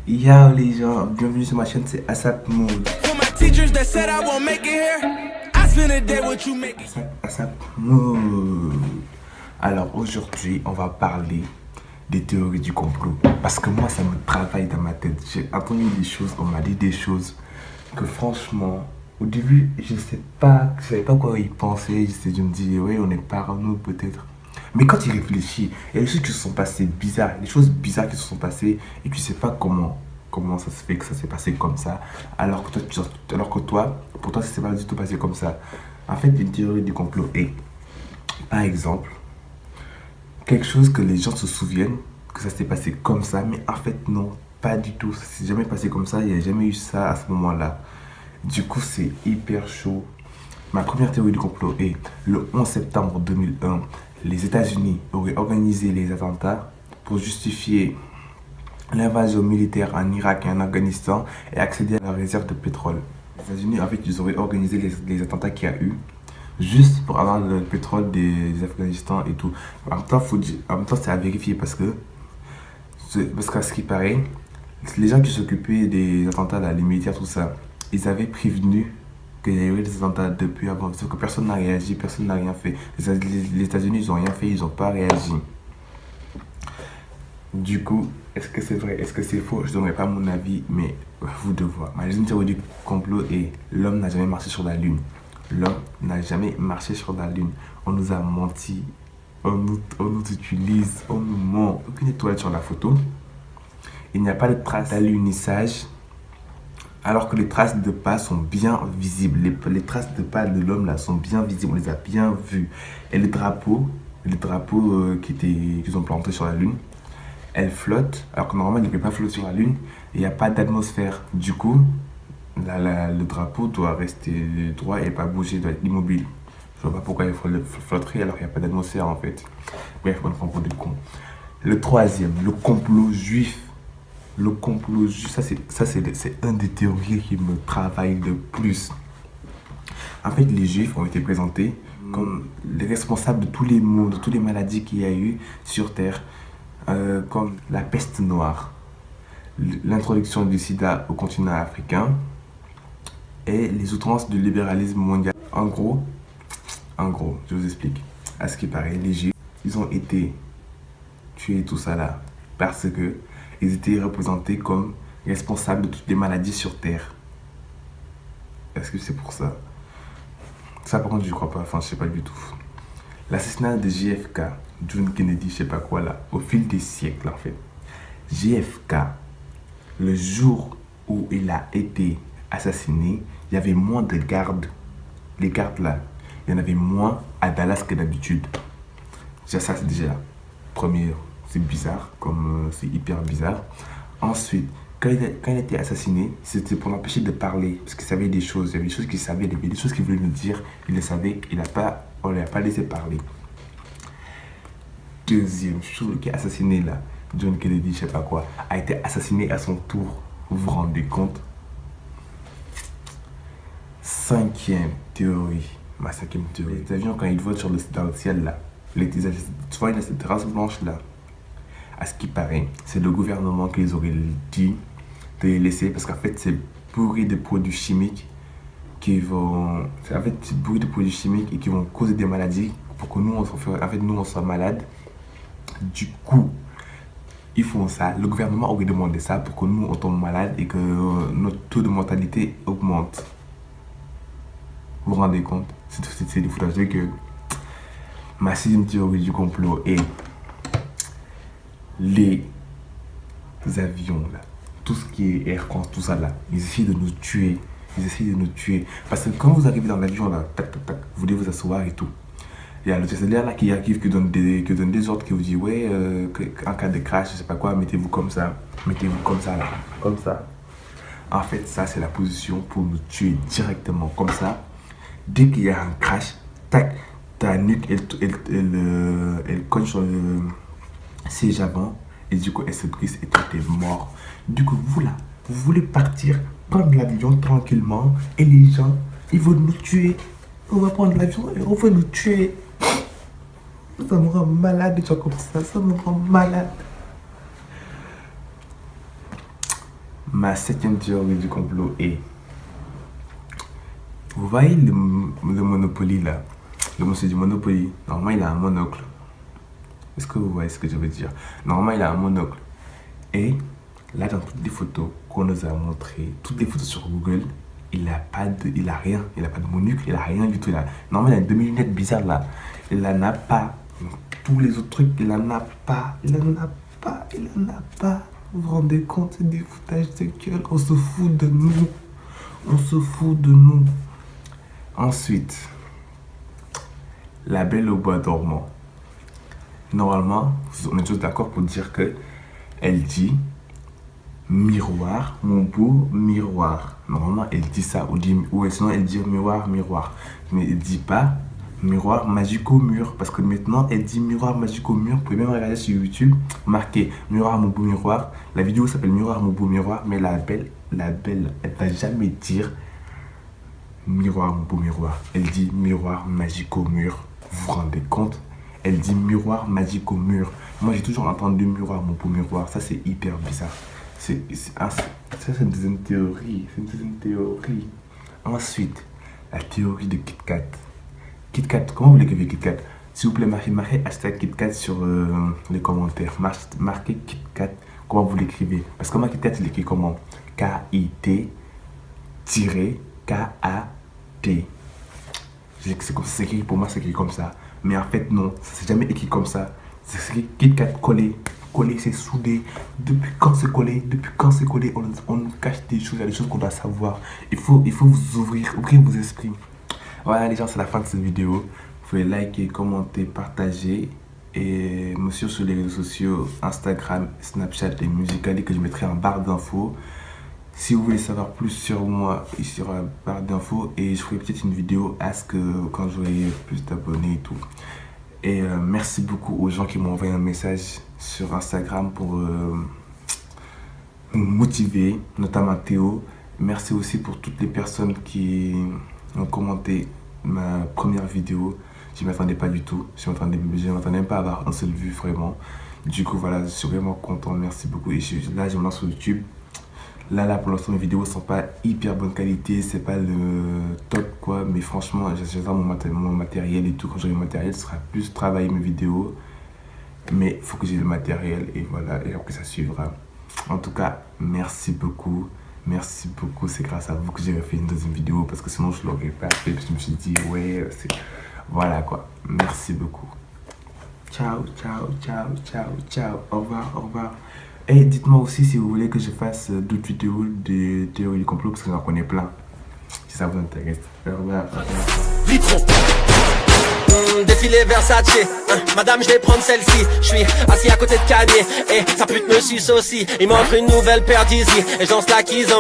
Yo les gens, bienvenue sur ma chaîne, c'est ASAP Mood. ASAP Mood. Alors aujourd'hui, on va parler des théories du complot. Parce que moi, ça me travaille dans ma tête. J'ai entendu des choses, on m'a dit des choses que franchement, au début, je savais pas quoi y penser. Je me dis, oui, on est parano peut-être. Mais quand tu réfléchis, il y a des choses qui se sont passées bizarres, des choses bizarres qui se sont passées et tu sais pas comment ça se fait que ça s'est passé comme ça, alors que toi, pour toi, ça s'est pas du tout passé comme ça. En fait, une théorie du complot est, par exemple, quelque chose que les gens se souviennent que ça s'est passé comme ça, mais en fait, non, pas du tout. Ça s'est jamais passé comme ça, il n'y a jamais eu ça à ce moment-là. Du coup, c'est hyper chaud. Ma première théorie du complot est le 11 septembre 2001, les États-Unis auraient organisé les attentats pour justifier l'invasion militaire en Irak et en Afghanistan et accéder à la réserve de pétrole. Les États-Unis, en fait, ils auraient organisé les attentats qu'il y a eu juste pour avoir le pétrole des Afghanistan et tout. En même temps, c'est à vérifier parce qu'à ce qui paraît, les gens qui s'occupaient des attentats, là, les militaires, tout ça, ils avaient prévenu qu'il y avait des attentats depuis avant. Sauf que personne n'a réagi, personne n'a rien fait. Les États-Unis, ils n'ont rien fait, ils n'ont pas réagi. Du coup, est-ce que c'est vrai, est-ce que c'est faux? Je ne donnerai pas mon avis, mais vous de voir. Ma deuxième théorie du complot est l'homme n'a jamais marché sur la Lune. L'homme n'a jamais marché sur la Lune. On nous a menti, on nous utilise, on nous ment. Aucune étoile sur la photo. Il n'y a pas de traces d'alunissage, alors que les traces de pas sont bien visibles. Les traces de pas de l'homme là sont bien visibles, on les a bien vues. Et les drapeaux qu'ils ont plantés sur la Lune, elles flottent, alors que normalement ils ne peuvent pas flotter sur la Lune. Il n'y a pas d'atmosphère. Du coup, le drapeau doit rester droit et pas bouger, doit être immobile. Je ne vois pas pourquoi il flotterait alors qu'il n'y a pas d'atmosphère en fait. Bref, on prend pour des cons. Le troisième, le complot juif. Le complot juif, ça c'est un des théories qui me travaille le plus. En fait, les juifs ont été présentés comme les responsables de tous les maux, de toutes les maladies qu'il y a eu sur Terre, comme la peste noire, l'introduction du sida au continent africain et les outrances du libéralisme mondial. En gros, je vous explique. À ce qui paraît, les juifs, ils ont été tués tout ça là parce que ils étaient représentés comme responsables de toutes les maladies sur Terre. Est-ce que c'est pour ça? Ça par contre je crois pas, enfin je sais pas du tout. L'assassinat de JFK, John Kennedy, je sais pas quoi là, au fil des siècles en fait. JFK, le jour où il a été assassiné, il y avait moins de gardes. Les gardes là, il y en avait moins à Dallas que d'habitude. Ça c'est déjà là. Première, c'est bizarre, c'est hyper bizarre. Ensuite, quand il a été assassiné, c'était pour l'empêcher de parler, parce qu'il savait des choses, il y avait des choses qu'il savait, il y avait des choses qu'il voulait nous dire, il le savait, on ne l'a pas laissé parler. Deuxième chose qui est assassiné là, John Kennedy, je sais pas quoi, a été assassiné à son tour. Vous vous rendez compte? Cinquième théorie, ma cinquième théorie. Les avions, quand ils volent dans le ciel là, tu vois, il y a cette trace blanche là. À ce qui paraît, c'est le gouvernement qui les aurait dit de les laisser parce qu'en fait, c'est bourré de produits chimiques qui vont. C'est bourré de produits chimiques et qui vont causer des maladies pour que nous, on soit malades. Du coup, ils font ça. Le gouvernement aurait demandé ça pour que nous, on tombe malade et que notre taux de mortalité augmente. Vous vous rendez compte? C'est des foutages de gueule. Ma sixième théorie du complot est les avions là, tout ce qui est Air France, tout ça là, ils essaient de nous tuer. Ils essaient de nous tuer. Parce que quand vous arrivez dans l'avion là, tac tac tac, vous voulez vous asseoir et tout. Il y a le gestionnaire là qui arrive, qui donne des ordres, qui vous dit ouais, en cas de crash, je sais pas quoi, mettez-vous comme ça là, comme ça. En fait, ça c'est la position pour nous tuer directement, comme ça. Dès qu'il y a un crash, tac, ta nuque, elle cogne sur le siège avant et du coup elle se brise et toi t'es mort. Du coup vous là, vous voulez partir, prendre l'avion tranquillement et les gens, ils vont nous tuer. On va prendre l'avion et on va nous tuer. Ça me rend malade des gens comme ça me rend malade. Ma septième théorie du complot est... Vous voyez le Monopoly là? Le monsieur du Monopoly, normalement il a un monocle. Est-ce que vous voyez ce que je veux dire? Normalement il a un monocle. Et là dans toutes les photos qu'on nous a montrées, toutes les photos sur Google, il a rien, il a pas de monocle, il a rien du tout là. Normalement il a une demi-lunette bizarre là. Il en a pas. Tous les autres trucs, il en a pas. Vous vous rendez compte, c'est des foutages de gueule. On se fout de nous. Ensuite, la Belle au bois dormant. Normalement, on est tous d'accord pour dire que elle dit miroir, mon beau miroir. Normalement, elle dit ça, ou sinon elle dit miroir. Mais elle dit pas miroir magique au mur, parce que maintenant elle dit miroir magique au mur. Vous pouvez même regarder sur YouTube, marqué miroir mon beau miroir. La vidéo s'appelle miroir mon beau miroir, mais la belle, elle va jamais dire miroir mon beau miroir. Elle dit miroir magique au mur. Vous vous rendez compte? Elle dit miroir magique au mur. Moi j'ai toujours entendu miroir mon beau miroir. Ça c'est hyper bizarre. Ça c'est une deuxième théorie. Ensuite, la théorie de Kit Kat. Kit Kat, comment vous l'écrivez Kit Kat? S'il vous plaît, marquez hashtag Kit Kat sur les commentaires. Marquez Kit Kat, comment vous l'écrivez? Parce que moi, Kit Kat, il écrit comment? K-I-T-K-A-T. C'est écrit, pour moi, c'est écrit comme ça. Mais en fait, non, c'est jamais écrit comme ça. C'est écrit Kit Kat collé. Collé, c'est soudé. Depuis quand c'est collé? On nous cache des choses, il y a des choses qu'on doit savoir. Il faut vous ouvrir vos esprits. Voilà les gens, c'est la fin de cette vidéo. Vous pouvez liker, commenter, partager. Et me suivre sur les réseaux sociaux, Instagram, Snapchat et Musical.ly que je mettrai en barre d'infos. Si vous voulez savoir plus sur moi, il sera en barre d'infos. Et je ferai peut-être une vidéo quand j'aurai plus d'abonnés et tout. Et merci beaucoup aux gens qui m'ont envoyé un message sur Instagram pour me motiver, notamment Théo. Merci aussi pour toutes les personnes qui ont commenté ma première vidéo. Je ne m'attendais pas du tout. Je ne m'attendais même pas à avoir un seul vue vraiment. Du coup voilà, je suis vraiment content. Merci beaucoup. Et là je me lance sur YouTube. Là pour l'instant mes vidéos ne sont pas hyper bonne qualité. C'est pas le top quoi. Mais franchement j'adore mon matériel et tout. Quand j'aurai le matériel, ce sera plus travailler mes vidéos. Mais il faut que j'ai le matériel et voilà. Et après ça suivra. En tout cas, merci beaucoup. Merci beaucoup, c'est grâce à vous que j'ai fait une deuxième vidéo parce que sinon je l'aurais pas fait. Puis je me suis dit, ouais, voilà quoi. Merci beaucoup. Ciao. Au revoir. Et dites-moi aussi si vous voulez que je fasse d'autres vidéos de théorie du complot parce que j'en connais plein. Si ça vous intéresse. Au revoir. Défilé Versace, madame je vais prendre celle-ci. Je suis assis à côté de Kanye et sa pute me suce aussi. Il m'offre une nouvelle paire d'Easy et j'en slack ils